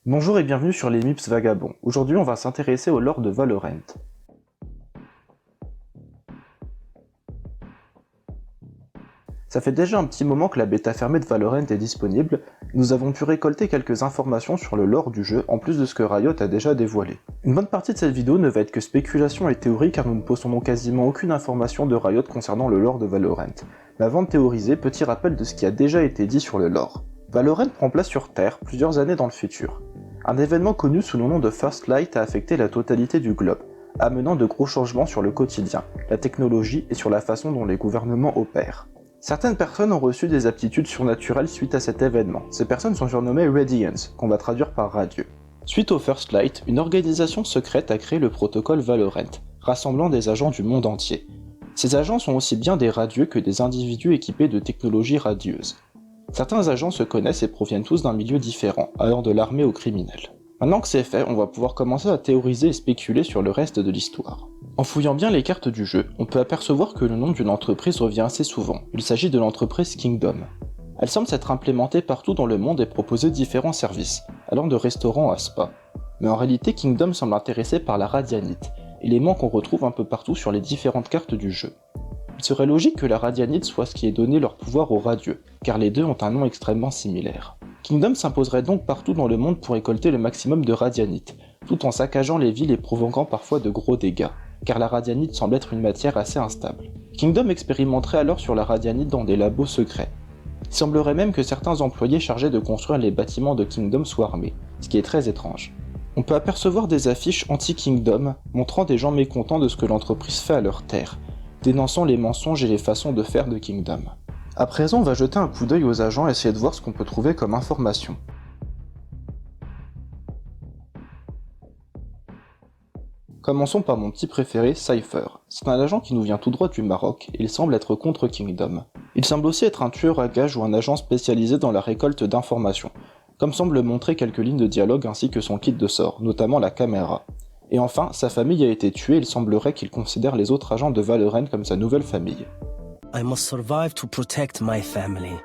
Bonjour et bienvenue sur les Mips Vagabonds. Aujourd'hui on va s'intéresser au lore de Valorant. Ça fait déjà un petit moment que la bêta fermée de Valorant est disponible, nous avons pu récolter quelques informations sur le lore du jeu en plus de ce que Riot a déjà dévoilé. Une bonne partie de cette vidéo ne va être que spéculation et théorie car nous ne possédons quasiment aucune information de Riot concernant le lore de Valorant. Mais avant de théoriser, petit rappel de ce qui a déjà été dit sur le lore. Valorant prend place sur Terre plusieurs années dans le futur. Un événement connu sous le nom de First Light a affecté la totalité du globe, amenant de gros changements sur le quotidien, la technologie et sur la façon dont les gouvernements opèrent. Certaines personnes ont reçu des aptitudes surnaturelles suite à cet événement. Ces personnes sont surnommées Radiants, qu'on va traduire par radieux. Suite au First Light, une organisation secrète a créé le protocole Valorant, rassemblant des agents du monde entier. Ces agents sont aussi bien des radieux que des individus équipés de technologies radieuses. Certains agents se connaissent et proviennent tous d'un milieu différent, allant de l'armée aux criminels. Maintenant que c'est fait, on va pouvoir commencer à théoriser et spéculer sur le reste de l'histoire. En fouillant bien les cartes du jeu, on peut apercevoir que le nom d'une entreprise revient assez souvent. Il s'agit de l'entreprise Kingdom. Elle semble s'être implémentée partout dans le monde et proposer différents services, allant de restaurants à spa. Mais en réalité, Kingdom semble intéressé par la radianite, élément qu'on retrouve un peu partout sur les différentes cartes du jeu. Il serait logique que la radianite soit ce qui ait donné leur pouvoir aux radieux, car les deux ont un nom extrêmement similaire. Kingdom s'imposerait donc partout dans le monde pour récolter le maximum de radianite, tout en saccageant les villes et provoquant parfois de gros dégâts, car la radianite semble être une matière assez instable. Kingdom expérimenterait alors sur la radianite dans des labos secrets. Il semblerait même que certains employés chargés de construire les bâtiments de Kingdom soient armés, ce qui est très étrange. On peut apercevoir des affiches anti-Kingdom montrant des gens mécontents de ce que l'entreprise fait à leur terre, dénonçant les mensonges et les façons de faire de Kingdom. À présent, on va jeter un coup d'œil aux agents et essayer de voir ce qu'on peut trouver comme information. Commençons par mon petit préféré, Cypher. C'est un agent qui nous vient tout droit du Maroc et il semble être contre Kingdom. Il semble aussi être un tueur à gages ou un agent spécialisé dans la récolte d'informations, comme semble le montrer quelques lignes de dialogue ainsi que son kit de sorts, notamment la caméra. Et enfin, sa famille a été tuée et il semblerait qu'il considère les autres agents de Valorant comme sa nouvelle famille. I must survive to protect my family.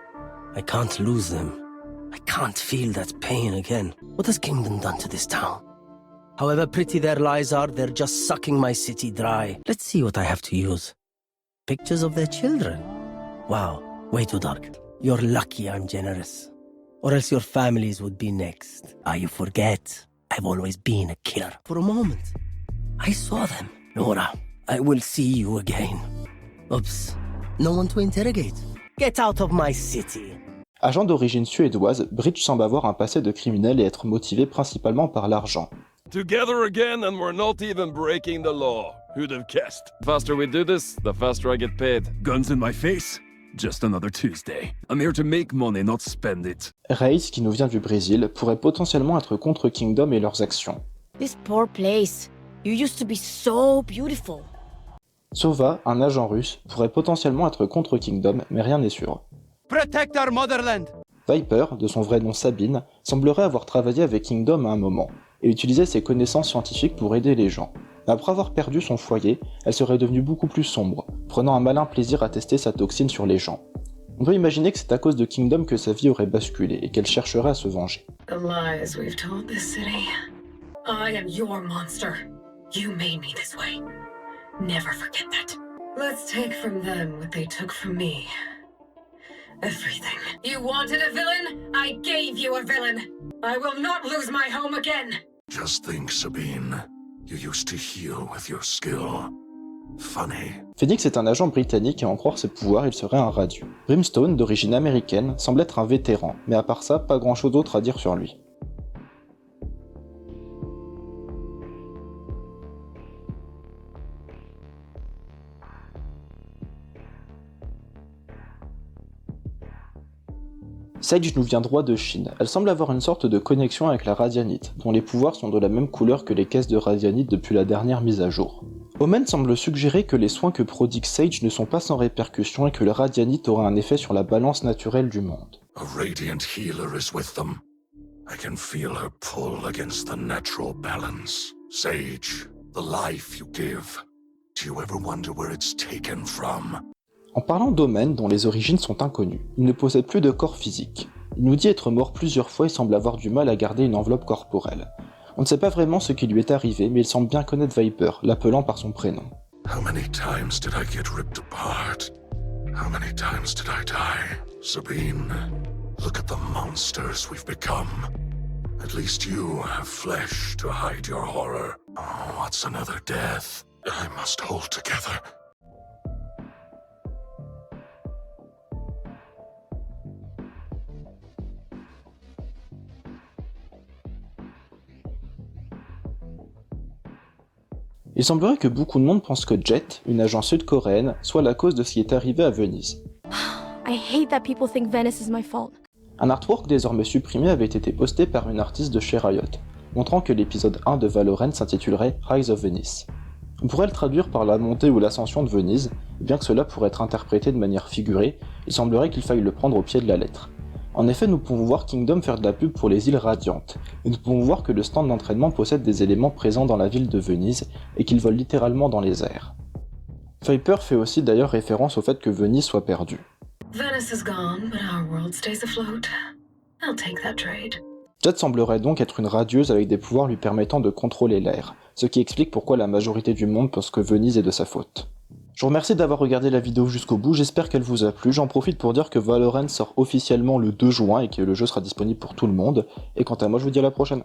I can't lose them. I can't feel that pain again. What has Kingdom done to this town? However pretty their lies are, they're just sucking my city dry. Let's see what I have to use. Pictures of their children. Wow, way too dark. You're lucky I'm generous. Or else your families would be next. You forget. I've always been a killer. For a moment, I saw them. Nora, I will see you again. Oops. No one to interrogate. Get out of my city. Agent d'origine suédoise, Breach semble avoir un passé de criminel et être motivé principalement par l'argent. Together again and we're not even breaking the law. Who'd have guessed? The faster we do this, the faster I get paid. Guns in my face? Just another Tuesday. I'm here to make money, not spend it. Reis, qui nous vient du Brésil, pourrait potentiellement être contre Kingdom et leurs actions. This poor place. You used to be so beautiful. Sova, un agent russe, pourrait potentiellement être contre Kingdom, mais rien n'est sûr. Protect our motherland. Viper, de son vrai nom Sabine, semblerait avoir travaillé avec Kingdom à un moment, et utilisait ses connaissances scientifiques pour aider les gens. Mais après avoir perdu son foyer, elle serait devenue beaucoup plus sombre, prenant un malin plaisir à tester sa toxine sur les gens. On peut imaginer que c'est à cause de Kingdom que sa vie aurait basculé, et qu'elle chercherait à se venger. The lies we've told this city. I am your monster. You made me this way. Never forget that. Let's take from them what they took from me. Everything. You wanted a villain? I gave you a villain. I will not lose my home again. Just think, Sabine. You used to heal with your skill. Funny. Phoenix est un agent britannique et à en croire ses pouvoirs, il serait un radieux. Brimstone, d'origine américaine, semble être un vétéran, mais à part ça, pas grand chose d'autre à dire sur lui. Sage nous vient droit de Chine. Elle semble avoir une sorte de connexion avec la radianite, dont les pouvoirs sont de la même couleur que les caisses de radianite depuis la dernière mise à jour. Omen semble suggérer que les soins que prodigue Sage ne sont pas sans répercussions et que le radianite aura un effet sur la balance naturelle du monde. A radiant healer is with them. I can feel her pull against the natural balance. Sage, the life you give. Do you ever wonder where it's taken from? En parlant d'Omen, dont les origines sont inconnues, il ne possède plus de corps physique. Il nous dit être mort plusieurs fois et semble avoir du mal à garder une enveloppe corporelle. On ne sait pas vraiment ce qui lui est arrivé, mais il semble bien connaître Viper, l'appelant par son prénom. How many times did I get ripped apart? How many times did I die? Sabine, look at the monsters we've become. At least you have flesh to hide your horror. Oh, what's another death? I must hold together. Il semblerait que beaucoup de monde pense que Jet, une agent sud-coréenne, soit la cause de ce qui est arrivé à Venise. I hate that people think Venice is my fault. Un artwork désormais supprimé avait été posté par une artiste de chez Riot, montrant que l'épisode 1 de Valorant s'intitulerait Rise of Venice. On pourrait le traduire par la montée ou l'ascension de Venise, et bien que cela pourrait être interprété de manière figurée, il semblerait qu'il faille le prendre au pied de la lettre. En effet, nous pouvons voir Kingdom faire de la pub pour les îles Radiantes, et nous pouvons voir que le stand d'entraînement possède des éléments présents dans la ville de Venise, et qu'il vole littéralement dans les airs. Viper fait aussi d'ailleurs référence au fait que Venise soit perdue. Venice is gone, but our world stays afloat. I'll take that trade. Jet semblerait donc être une radieuse avec des pouvoirs lui permettant de contrôler l'air, ce qui explique pourquoi la majorité du monde pense que Venise est de sa faute. Je vous remercie d'avoir regardé la vidéo jusqu'au bout, j'espère qu'elle vous a plu. J'en profite pour dire que Valorant sort officiellement le 2 juin et que le jeu sera disponible pour tout le monde. Et quant à moi, je vous dis à la prochaine.